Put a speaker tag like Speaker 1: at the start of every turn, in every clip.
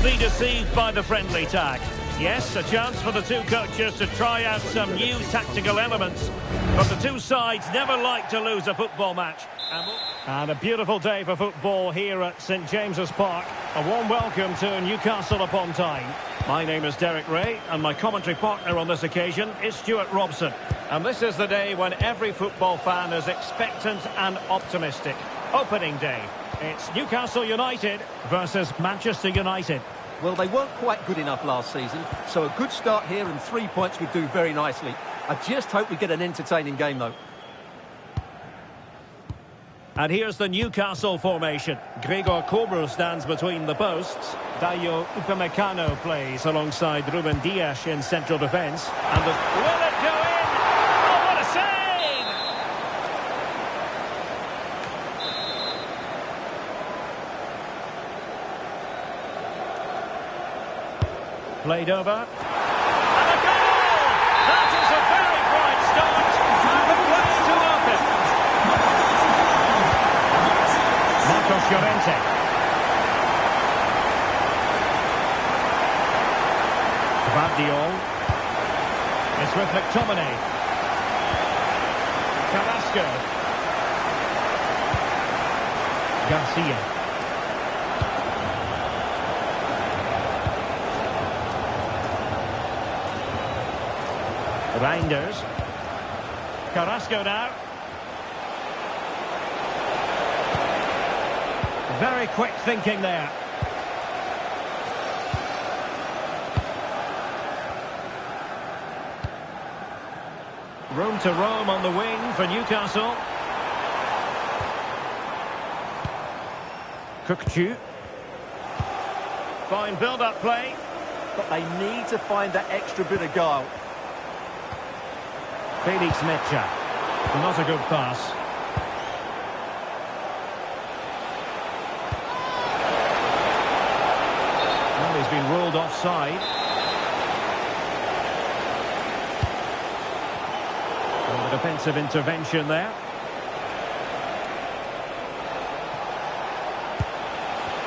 Speaker 1: not be deceived by the friendly tag. Yes, a chance for the two coaches to try out some new tactical elements. But the two sides never like to lose a football match. And a beautiful day for football here at St James's Park. A warm welcome to Newcastle upon Tyne. My name is Derek Ray, and my commentary partner on this occasion is Stuart Robson. And this is the day when every football fan is expectant and optimistic. Opening day. It's Newcastle United versus Manchester United.
Speaker 2: Well, they weren't quite good enough last season, so a good start here and 3 points would do very nicely. I just hope we get an entertaining game, though.
Speaker 1: And here's the Newcastle formation. Gregor Kobel stands between the posts. Dayo Upamecano plays alongside Ruben Dias in central defence. And will it go in? Oh, what a save! Played over. And a goal! That is a very bright start. And the play to open. Marcos Llorente. Gvardiol. It's with McTominay. Carrasco. Garcia. Reinders. Carrasco now. Very quick thinking there. Room to roam on the wing for Newcastle. Kukçu. Fine build-up play.
Speaker 2: But they need to find that extra bit of guile.
Speaker 1: Felix Mecha. Not a good pass. Well, he's been ruled offside. And a defensive intervention there.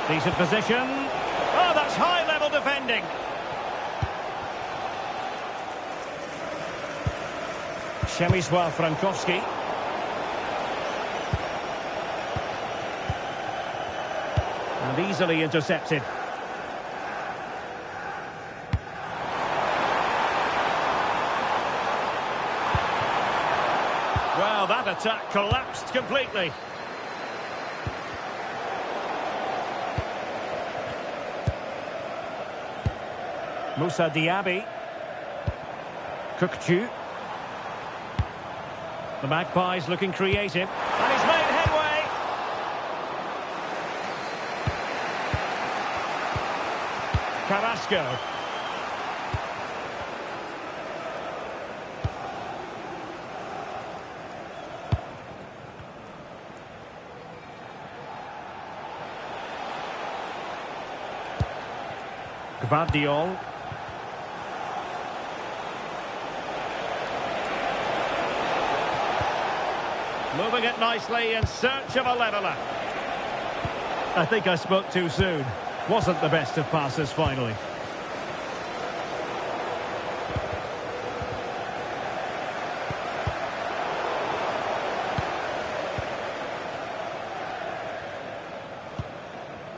Speaker 1: Decent position. Oh, that's high-level defending. Przemysław Frankowski. And easily intercepted. Well, that attack collapsed completely. Moussa Diaby. Kukçu. The Magpies looking creative. And he's made headway. Carrasco. Gvardiol. Moving it nicely in search of a leveller. I think I spoke too soon. Wasn't the best of passes finally.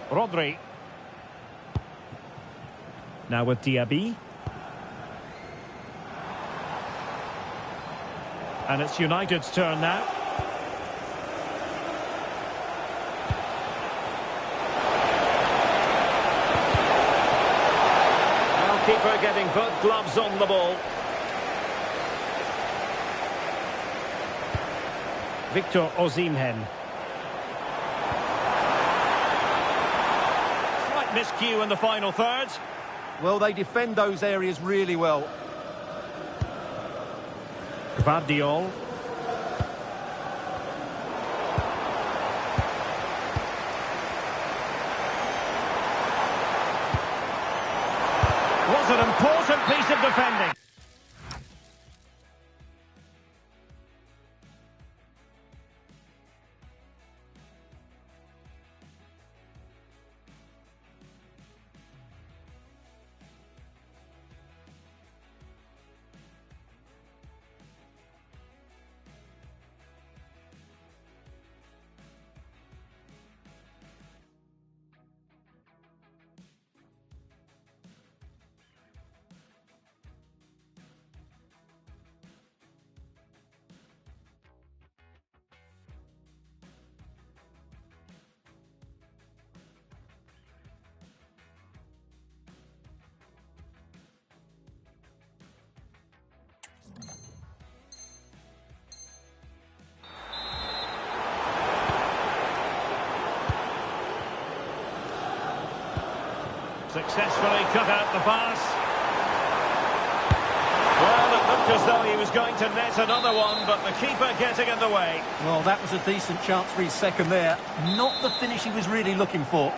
Speaker 1: Rodri. Now with Diaby. And it's United's turn now. Keeper getting both gloves on the ball. Victor Osimhen. Slight miscue in the final third.
Speaker 2: Well, they defend those areas really well.
Speaker 1: Gvardiol. Was an important piece of defending. Successfully cut out the pass. Well, it looked as though he was going to net another one, but the keeper getting in the way.
Speaker 2: Well, that was a decent chance for his second there. Not the finish he was really looking for.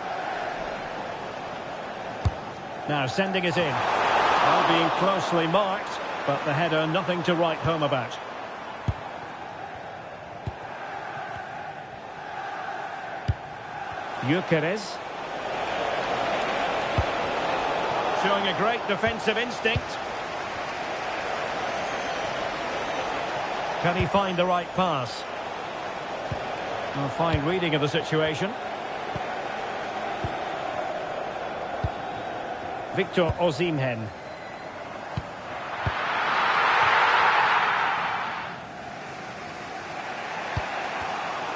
Speaker 1: Now sending it in. Well, being closely marked, but the header nothing to write home about. Gyökeres. Showing a great defensive instinct. Can he find the right pass? A fine reading of the situation. Victor Osimhen.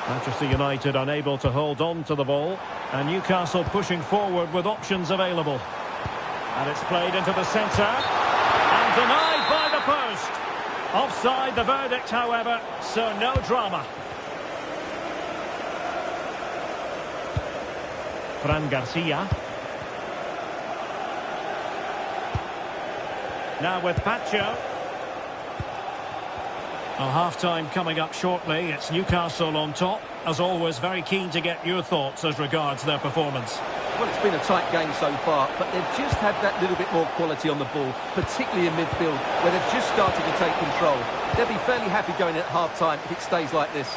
Speaker 1: Manchester United unable to hold on to the ball, and Newcastle pushing forward with options available. And it's played into the centre and denied by the post. Offside the verdict, however, so no drama. Fran Garcia. Now with Pacho. Well, half-time coming up shortly. It's Newcastle on top. As always, very keen to get your thoughts as regards their performance.
Speaker 2: Well, it's been a tight game so far, but they've just had that little bit more quality on the ball, particularly in midfield, where they've just started to take control. They'll be fairly happy going at half-time if it stays like this.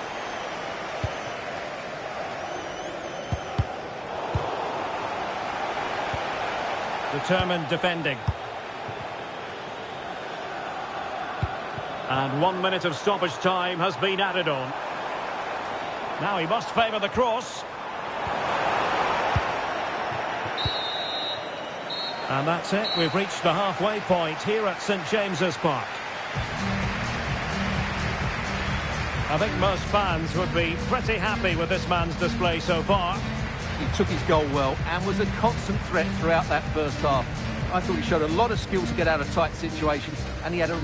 Speaker 1: Determined defending. And 1 minute of stoppage time has been added on. Now he must favour the cross. And that's it. We've reached the halfway point here at St James's Park. I think most fans would be pretty happy with this man's display so far.
Speaker 2: He took his goal well and was a constant threat throughout that first half. I thought he showed a lot of skill to get out of tight situations, and he had a...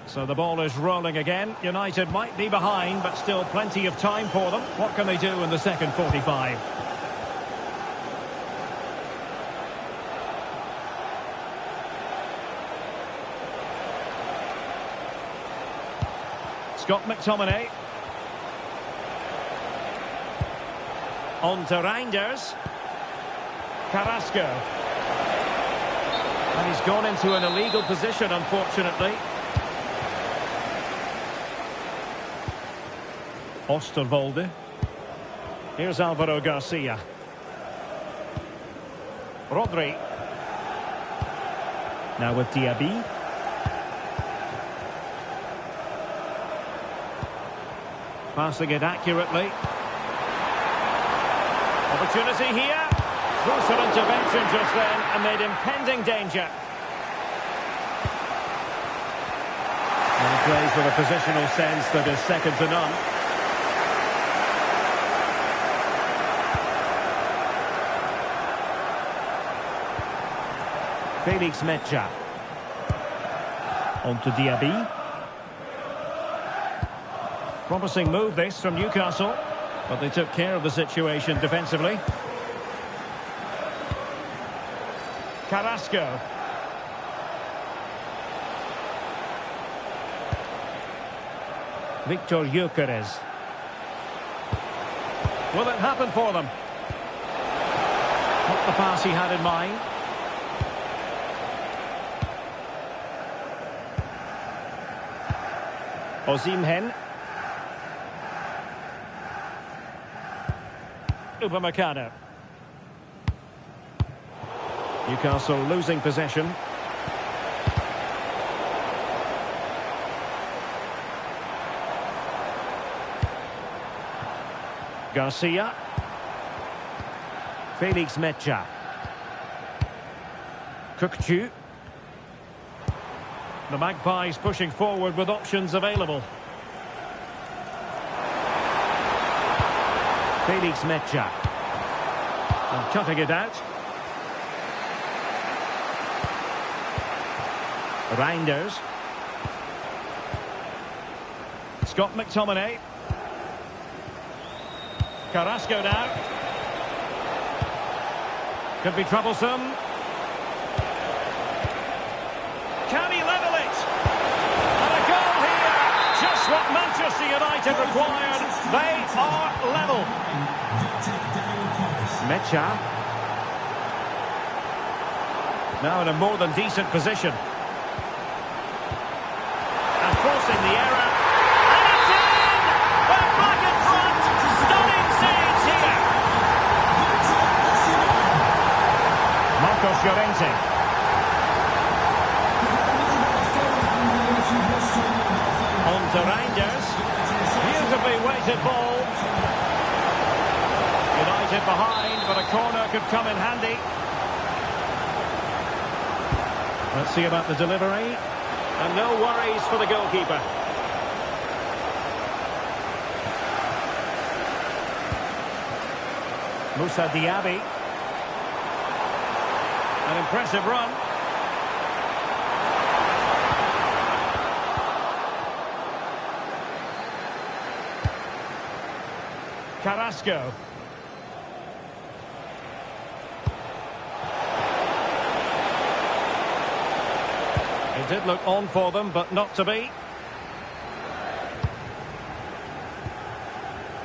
Speaker 1: So the ball is rolling again. United might be behind, but still plenty of time for them. What can they do in the second 45? Scott McTominay. On to Reinders. Carrasco. And he's gone into an illegal position, unfortunately. Osterwolde. Here's Alvaro Garcia. Rodri. Now with Diaby. Passing it accurately. Opportunity here. Crucial intervention just then amid impending danger. And he plays with a positional sense that is second to none. Felix Mecha. On to Diaby. Promising move this from Newcastle, but they took care of the situation defensively. Carrasco. Victor Gyökeres. Will it happen for them? Not the pass he had in mind. Osimhen. Upamecano. Newcastle losing possession. Garcia. Felix Mecha. Kukçu. The Magpies pushing forward with options available. Felix Mecha. And cutting it out. Reinders. Scott McTominay. Carrasco now. Could be troublesome. Can he level it? And a goal here. Just what Manchester United required. They are level. Mecha. Now in a more than decent position. And forcing the error. And it's in! They're back in front. Stunning scenes here. Marcos Llorente. On to Reinders. Beautifully weighted ball. United behind, but a corner could come in handy. Let's see about the delivery. And no worries for the goalkeeper. Moussa Diaby. An impressive run. Carrasco. It did look on for them, but not to be.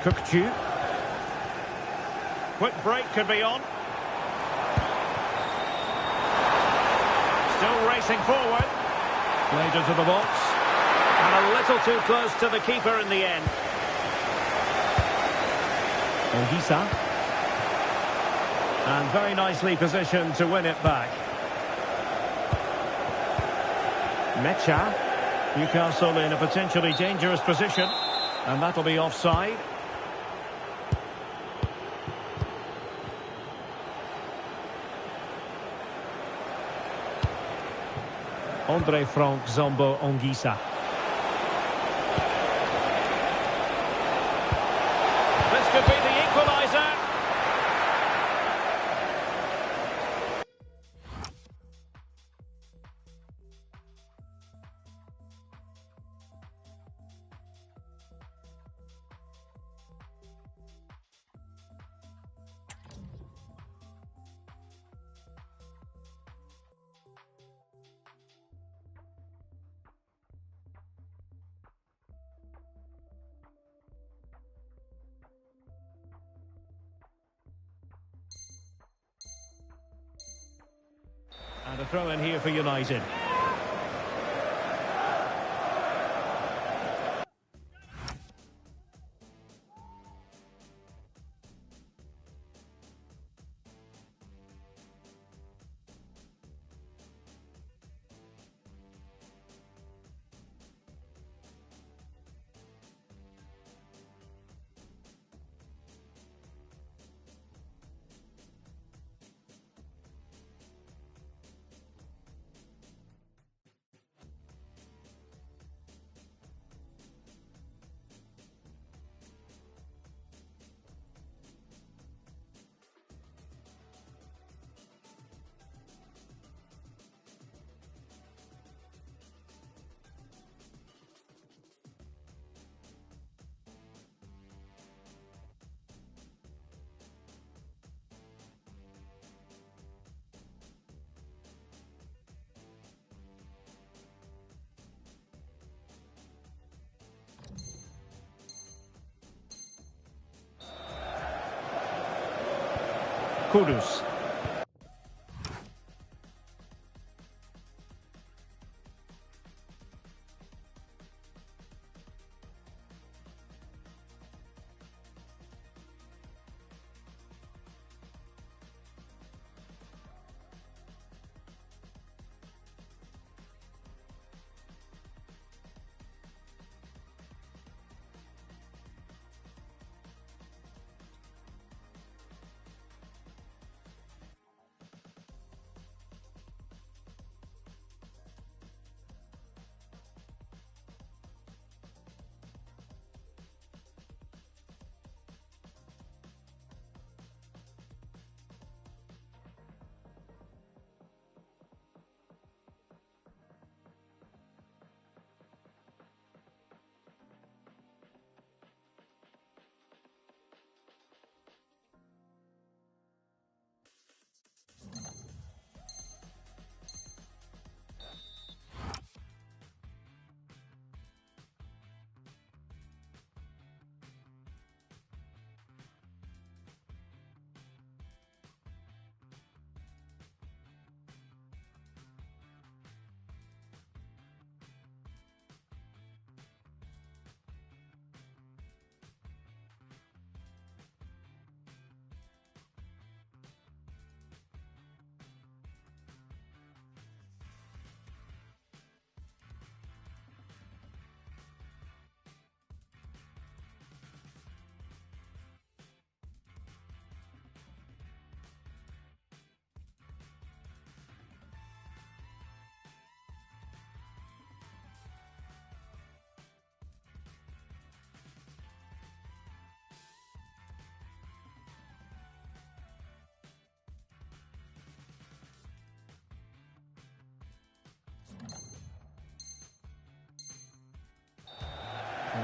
Speaker 1: Cookchu. Quick break could be on. Still racing forward. Played into the box. And a little too close to the keeper in the end. Ongisa. And very nicely positioned to win it back. Mecha. Newcastle in a potentially dangerous position. And that'll be offside. Andre Frank Zombo Ongisa. This could be the equaliser. And a throw in here for United. Kudus.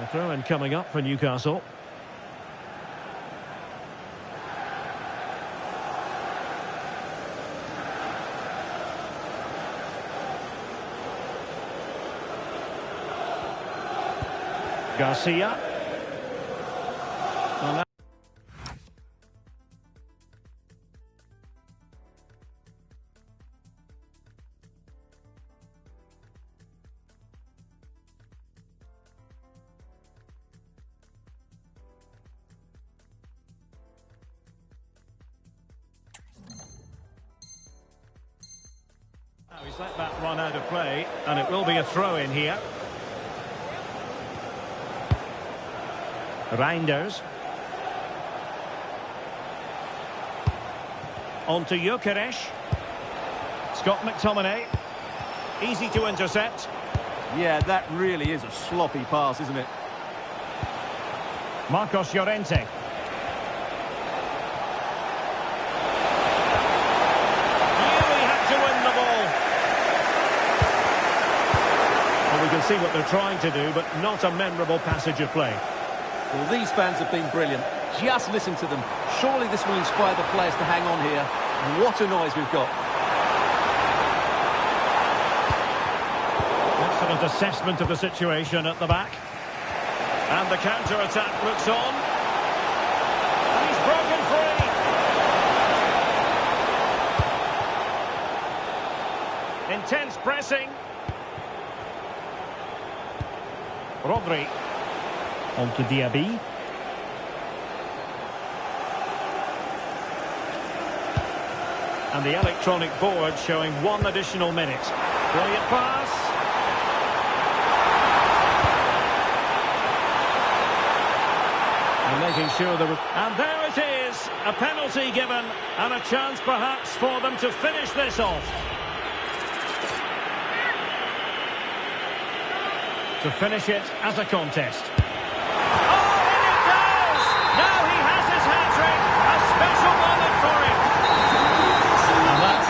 Speaker 1: A throw-in coming up for Newcastle. Garcia. Well, now he's let that run out of play, and it will be a throw-in here. Reinders. On to Gyökeres. Scott McTominay. Easy to intercept.
Speaker 2: Yeah, that really is a sloppy pass, isn't it?
Speaker 1: Marcos Llorente. Really had to win the ball. Well, we can see what they're trying to do, but not a memorable passage of play.
Speaker 2: Well, these fans have been brilliant. Just listen to them. Surely this will inspire the players to hang on here. What a noise we've got.
Speaker 1: Excellent assessment of the situation at the back. And the counter-attack looks on. And he's broken free. Intense pressing. Rodri. On to Diaby. And the electronic board showing 1 additional minute. Brilliant pass. And making sure there was... And there it is. A penalty given. And a chance perhaps for them to finish this off. To finish it as a contest.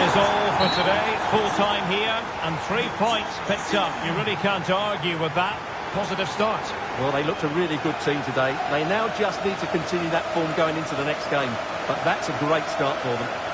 Speaker 1: Is all for today. Full time here and 3 points picked up. You really can't argue with that. Positive start.
Speaker 2: Well, they looked a really good team today. They now just need to continue that form going into the next game. But that's a great start for them.